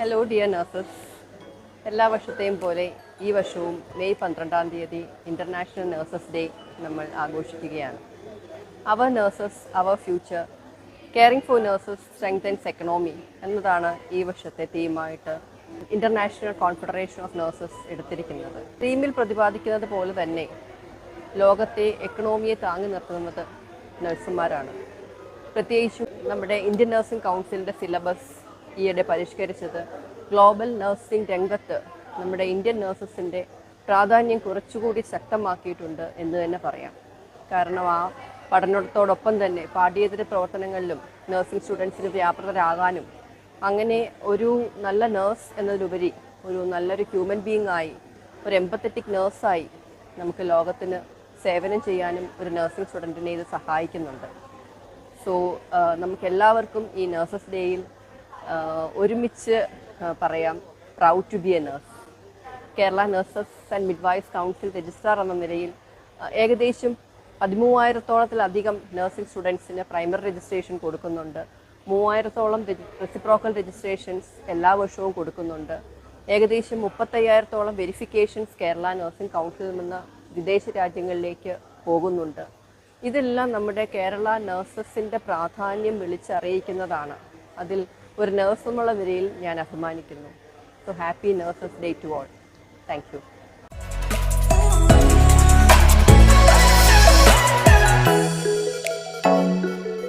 Hello dear nurses, എല്ലാ വർഷത്തെയും പോലെ ഈ വർഷവും മെയ് 12-ാം തീയതി ഇൻ്റർനാഷണൽ നഴ്സസ് ഡേ നമ്മൾ ആഘോഷിക്കുകയാണ്. അവർ നഴ്സസ് അവർ future, caring for nurses strengthens economy എന്നതാണ് ഈ വർഷത്തെ തീമായിട്ട് ഇൻ്റർനാഷണൽ കോൺഫെഡറേഷൻ ഓഫ് നഴ്സസ് എടുത്തിരിക്കുന്നത്. തീമിൽ പ്രതിപാദിക്കുന്നത് പോലെ തന്നെ ലോകത്തെ എക്കണോമിയെ താങ്ങി നിർത്തുന്നത് നഴ്സുമാരാണ്. പ്രത്യേകിച്ചും നമ്മുടെ ഇന്ത്യൻ നഴ്സിംഗ് കൗൺസിലിൻ്റെ സിലബസ് ഈയിടെ പരിഷ്കരിച്ചത് ഗ്ലോബൽ നഴ്സിംഗ് രംഗത്ത് നമ്മുടെ ഇന്ത്യൻ നഴ്സസിൻ്റെ പ്രാധാന്യം കുറച്ചുകൂടി ശക്തമാക്കിയിട്ടുണ്ട് എന്ന് തന്നെ പറയാം. കാരണം ആ പഠനത്തോടൊപ്പം തന്നെ പാഠ്യേതര പ്രവർത്തനങ്ങളിലും നഴ്സിംഗ് സ്റ്റുഡൻസിന് വ്യാപൃതരാകാനും അങ്ങനെ ഒരു നല്ല നേഴ്സ് എന്നതിലുപരി ഒരു നല്ലൊരു ഹ്യൂമൻ ബീങ് ആയി, ഒരു എംപത്തറ്റിക് നേഴ്സായി നമുക്ക് ലോകത്തിന് സേവനം ചെയ്യാനും ഒരു നഴ്സിംഗ് സ്റ്റുഡൻറ്റിനെ ഇത് സഹായിക്കുന്നുണ്ട്. സോ നമുക്കെല്ലാവർക്കും ഈ നഴ്സസ് ഡേയിൽ ഒരുമിച്ച് പറയാം, proud to be a nurse. Kerala nurses and midwives council registrar എന്ന നിലയിൽ ഏകദേശം 13,000-ഓളത്തിലധികം നഴ്സിംഗ് സ്റ്റുഡൻസിന് പ്രൈമറി രജിസ്ട്രേഷൻ കൊടുക്കുന്നുണ്ട്. 3,000-ഓളം റെസിപ്രോക്കൽ രജിസ്ട്രേഷൻസ് എല്ലാ വർഷവും കൊടുക്കുന്നുണ്ട്. ഏകദേശം 35,000-ഓളം വെരിഫിക്കേഷൻസ് കേരള നഴ്സിംഗ് കൗൺസിലിൽ നിന്ന് വിദേശ രാജ്യങ്ങളിലേക്ക് പോകുന്നുണ്ട്. ഇതെല്ലാം നമ്മുടെ കേരള നഴ്സസിൻ്റെ പ്രാധാന്യം വിളിച്ചറിയിക്കുന്നതാണ്. അതിൽ ഒരു നഴ്സ് എന്നുള്ള നിലയിൽ ഞാൻ അഭിമാനിക്കുന്നു. So happy nurses day to all. Thank U.